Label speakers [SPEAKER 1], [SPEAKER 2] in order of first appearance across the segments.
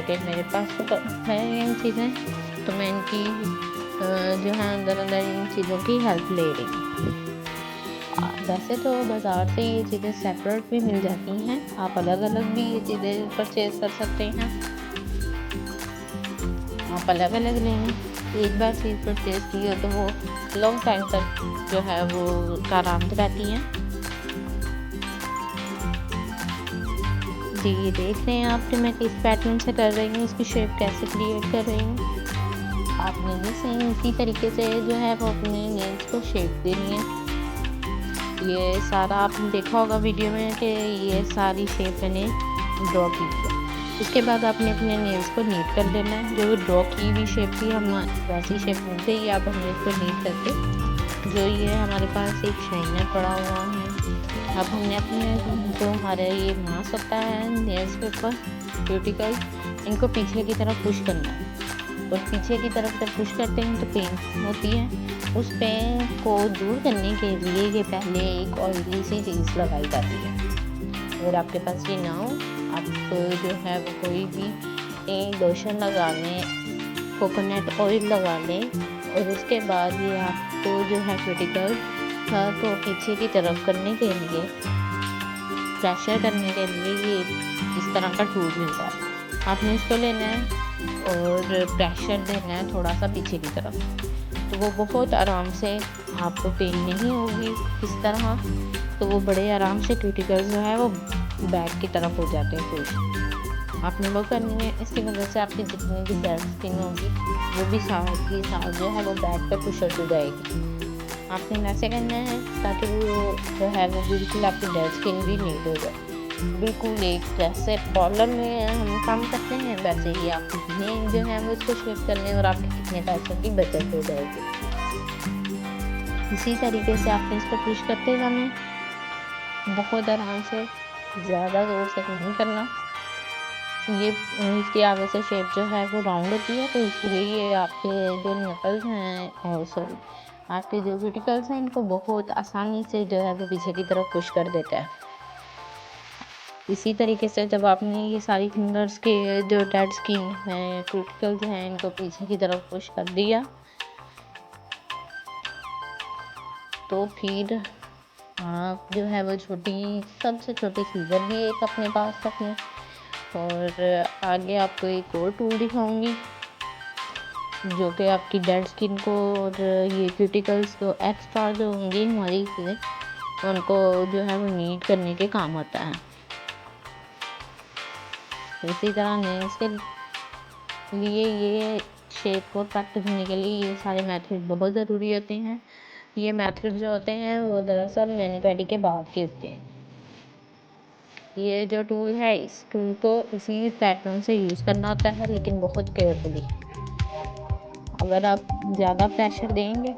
[SPEAKER 1] लेकिन मेरे पास तो है इन चीज़ें, तो मैं इनकी जो है अंदर इन चीज़ों की हेल्प ले रही हूँ। वैसे तो बाज़ार से ये चीज़ें सेपरेट भी मिल जाती हैं, आप अलग-अलग भी ये चीज़ें परचेज़ कर सकते हैं। आप अलग-अलग लें, एक बार चीज़ परचेज़ की हो तो वो लॉन्ग टाइम तक जो है वो कारआमद रहती हैं। जी, ये देख रहे हैं आप कि मैं किस पैटर्न से कर रही हूँ, इसकी शेप कैसे क्रिएट कर रही हूँ। आपने भी सेम इसी तरीके से जो है वो अपने नेल्स को शेप देनी है। ये सारा आपने देखा होगा वीडियो में कि ये सारी शेप मैंने ड्रॉ की है। उसके बाद आपने अपने नेल्स को नीट कर लेना है। जो ड्रॉ की हुई शेप थी हम वैसी शेप मिल गई, अब हमने इसको नीट करके जो ये हमारे पास एक शाइनर पड़ा हुआ है, अब हमने अपने जो हमारे ये मांस होता है नेल्स के ऊपर क्यूटिकल, इनको पीछे की तरफ पुश करना है। और पीछे की तरफ जब पुश करते हैं तो पेन होती है, उस पेन को दूर करने के लिए ये पहले एक ऑयली सी चीज़ लगाई जाती है। अगर आपके पास ये ना हो, आप जो है वो कोई भी लोशन लगा लें, कोकोनट ऑयल लगा लें, और उसके बाद ये आपको जो है क्यूटिकल को पीछे की तरफ करने के लिए, प्रेशर करने के लिए ये इस तरह का टूल मिलता है। आपने इसको लेना है और प्रेशर देना है थोड़ा सा पीछे की तरफ, तो वो बहुत आराम से, आपको पेन नहीं होगी इस तरह, तो वो बड़े आराम से क्यूटिकल्स जो है वो बैक की तरफ हो जाते हैं पुश। आपने वो करनी है, इसकी वजह से आपकी जितनी भी डेड स्किन होगी वो भी साथ ही साथ जो है वो बैक पे पुश हो जाएगी। आपने वैसे करना है ताकि वो जो है वो बिल्कुल आपकी डेड स्किन भी नीट हो जाए। बिल्कुल एक जैसे पार्लर में हम काम करते हैं वैसे ही आप जो है वो इसको शेप करने और आपके कितने पैसों की बचत हो जाएगी। इसी तरीके से आपने इसको पुश करते जाना, बहुत आराम से, ज़्यादा जोर से नहीं करना। ये इसकी आगे से शेप जो है वो राउंड होती है, तो इसलिए ये आपके जो नकल्स हैं और सॉरी आपके जो क्यूटिकल्स हैं इनको बहुत आसानी से जो है वो पीछे की तरफ पुश कर देता है। इसी तरीके से जब आपने ये सारी फिंगर्स के जो डेड स्किन है, क्यूटिकल्स हैं, इनको पीछे की तरफ पुश कर दिया, तो फिर आप जो है वो सबसे छोटी सीजर भी एक अपने पास रखें। और आगे आपको एक और टूल दिखाऊंगी जो कि आपकी डेड स्किन को और ये क्यूटिकल्स को एक्स्ट्रा जो होंगी हमारी चीज़ें, उनको जो है वो नीट करने के काम आता है। इसी तरह नेल्स के लिए ये शेप को प्रैक्टिस करने के लिए ये सारे मेथड बहुत ज़रूरी होते हैं। ये मेथड जो होते हैं वो दरअसल मैनी पेडी के बाद के होते हैं। ये जो टूल है इस टूल को इसी पैटर्न से यूज़ करना होता है, लेकिन बहुत केयरफुली। अगर आप ज़्यादा प्रेशर देंगे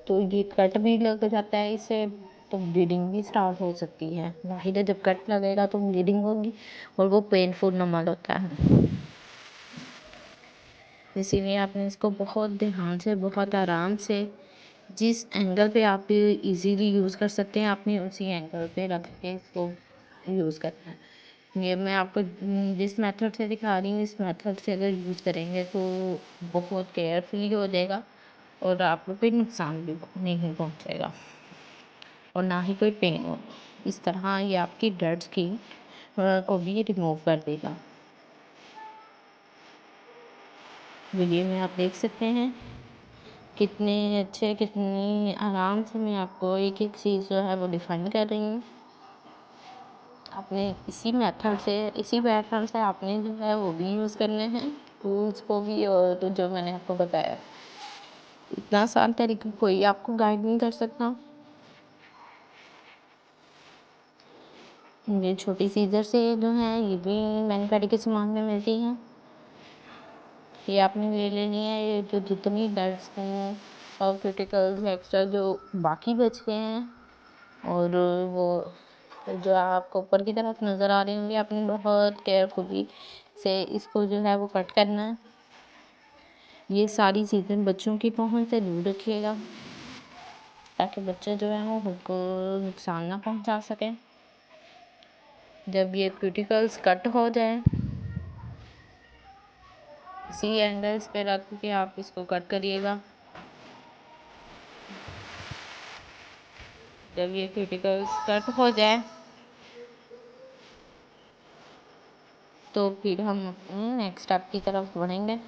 [SPEAKER 1] तो ये कट भी लग जाता है इससे, तो ब्लीडिंग भी स्टार्ट हो सकती है। जाहिर है जब कट लगेगा तो ब्लीडिंग होगी और वो पेनफुल नॉर्मल होता है। इसीलिए आपने इसको बहुत ध्यान से, बहुत आराम से, जिस एंगल पे आप इजीली यूज़ कर सकते हैं आपने उसी एंगल पे रख के इसको यूज़ करना है। ये मैं आपको जिस मेथड से दिखा रही हूँ इस मेथड से अगर यूज़ करेंगे तो बहुत केयरफुली हो जाएगा और आपको कोई नुकसान भी नहीं पहुँचेगा और ना ही कोई पेन हो। इस तरह ये आपकी डेड स्किन को भी रिमूव कर देगा। वीडियो में आप देख सकते हैं कितने अच्छे, कितनी आराम से मैं आपको एक एक चीज़ जो है वो डिफ़ाइन कर रही हूँ। आपने इसी मेथड से, इसी पैटर्न से आपने जो है वो भी यूज़ करने हैं टूल्स को भी, और तो जो मैंने आपको बताया इतना आसान तरीका कोई आपको गाइड नहीं कर सकता। ये छोटी सीजर से जो है ये भी मैनी पेडी के सामान में मिलती हैं। ये आपने ले लेनी है, ये जो जितनी डेड्स हैं और क्यूटिकल्स एक्स्ट्रा जो बाकी बच गए हैं और वो जो आपको ऊपर की तरफ नज़र आ रही होंगी, आपने बहुत केयरफुली से इसको जो है वो कट करना है। ये सारी चीज़ें बच्चों की पहुंच से दूर रखिएगा ताकि बच्चे जो हैं वो खुद को नुकसान ना पहुंचा सकें। जब ये क्यूटिकल्स कट हो जाए इसी एंगल्स पे रख के आप इसको कट करिएगा। जब ये क्यूटिकल्स कट हो जाए तो फिर हम नेक्स्ट स्टेप की तरफ बढ़ेंगे।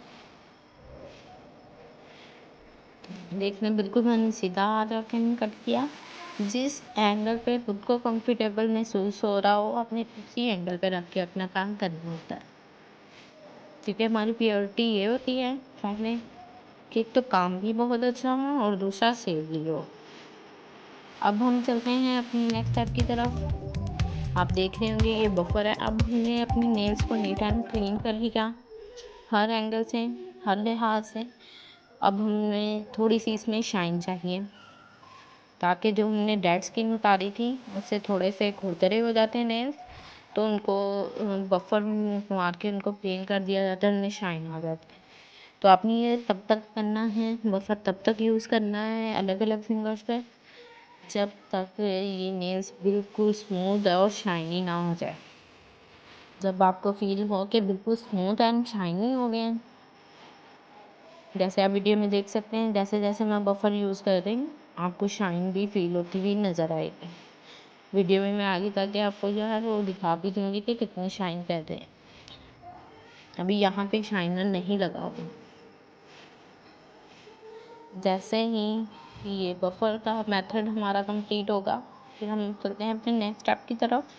[SPEAKER 1] देखने बिल्कुल मैंने सीधा हाथ रख के कट किया। जिस एंगल पे खुद को कंफर्टेबल महसूस हो रहा हो अपने उसी एंगल पे रख के अपना काम करना होता है, क्योंकि हमारी प्रायोरिटी ये होती है पहले कि एक तो काम भी बहुत अच्छा हो और दूसरा सेव भी हो। अब हम चलते हैं अपनी नेक्स्ट स्टेप की तरफ। आप देख रहे होंगे ये बफर है। अब हमने अपनी नेल्स को नीट एंड क्लीन कर लिया हर एंगल से, हर लिहाज से। अब हमें थोड़ी सी इसमें शाइन चाहिए, ताकि जो हमने डेड स्किन उतारी थी उससे थोड़े से खुरदरे हो जाते हैं नेल्स, तो उनको बफर मार के उनको क्लीन कर दिया जाता है, उनमें शाइन आ जाती है। तो आपने ये तब तक करना है, बफर तब तक यूज़ करना है अलग अलग फिंगर्स पे जब तक ये नेल्स बिल्कुल स्मूथ और शाइनी ना हो जाए। जब आपको फील हो कि बिल्कुल स्मूथ एंड शाइनी हो गए हैं, जैसे आप वीडियो में देख सकते हैं, जैसे जैसे मैं बफर यूज़ कर रही हूँ आपको शाइन भी फील होती हुई नज़र आएगी। वीडियो में मैं आगे करके आपको जो है वो दिखा भी दूँगी कि कितने शाइन कर रहे हैं। अभी यहाँ पे शाइनर नहीं लगा हुआ। जैसे ही ये बफर का मेथड हमारा कंप्लीट होगा फिर हम चलते हैं अपने नेक्स्ट स्टेप की तरफ।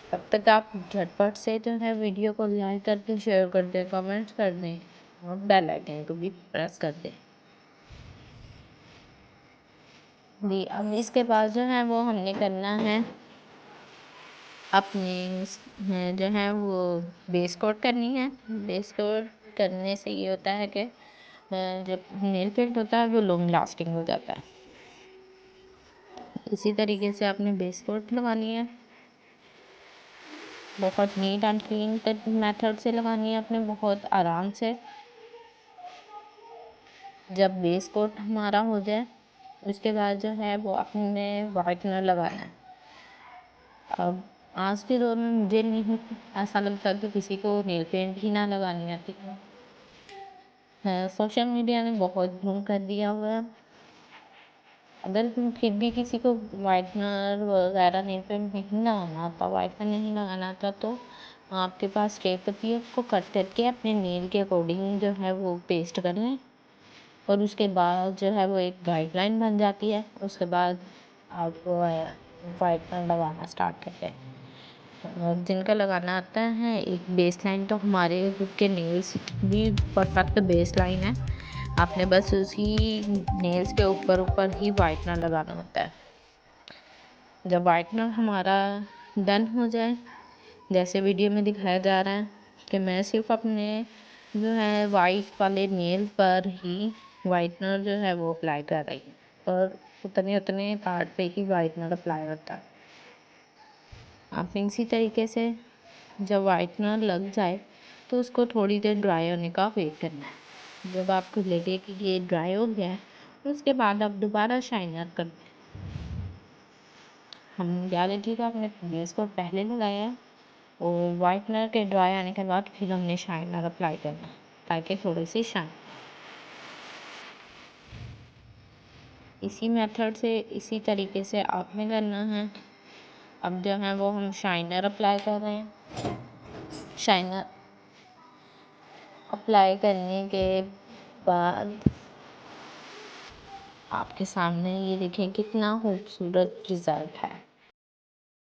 [SPEAKER 1] तब तक आप झटपट से जो है वीडियो को लाइक करके शेयर कर दें, कमेंट्स कर दें और बेल आइकन को भी प्रेस कर दें। जी, अब इसके बाद जो है वो हमने करना है अपने जो है वो बेस कोट करनी है। बेस कोट करने से ये होता है कि जब नेल पेंट होता है वो लॉन्ग लास्टिंग हो जाता है। इसी तरीके से आपने बेस कोट लगानी है, बहुत नीट एंड क्लीन मेथड से लगानी है आपने, बहुत आराम से। जब बेस कोट हमारा हो जाए उसके बाद जो है वो अपने वाइटनर लगाना है। अब आज के दौर में मुझे नहीं ऐसा लगता कि किसी को नेल पेंट ही ना लगानी आती है। सोशल मीडिया ने बहुत बूम कर दिया हुआ है। अगर फिर भी किसी को वाइटनर वगैरह नेल पेंट नहीं लगाना आता, वाइटनर नहीं लगाना आता, तो आपके पास टेप होती है, उसको कट करके अपने नेल के अकॉर्डिंग जो है वो पेस्ट कर लें और उसके बाद जो है वो एक गाइडलाइन बन जाती है। उसके बाद आप वाइटनर लगाना स्टार्ट करते हैं। और जिनका लगाना आता है एक बेस लाइन, तो हमारे खुद के नेल्स भी परफेक्ट बेस लाइन है। आपने बस उसी नेल्स के ऊपर ऊपर ही वाइटनर लगाना होता है। जब वाइटनर हमारा डन हो जाए, जैसे वीडियो में दिखाया जा रहा है कि मैं सिर्फ अपने जो है वाइट वाले नेल पर ही वाइटनर जो है वो अप्लाई कर रही हूँ और उतने उतने पार्ट पे ही वाइटनर अप्लाई होता है। आपने इसी तरीके से जब वाइटनर लग जाए तो उसको थोड़ी देर ड्राई होने का वेट करना है। जब आपको लगे कि ये ड्राई हो गया है उसके बाद आप दोबारा शाइनर कर दें। हम गैलेरी का अपने बेस को पहले लगाया है और वाइटनर के ड्राई आने के बाद फिर हमने शाइनर अप्लाई करना है ताकि थोड़ी सी शाइन। इसी मेथड से इसी तरीके से आपने करना है। अब जो है वो हम शाइनर अप्लाई कर रहे हैं। शाइनर अप्लाई करने के बाद आपके सामने ये देखें कितना खूबसूरत रिजल्ट है।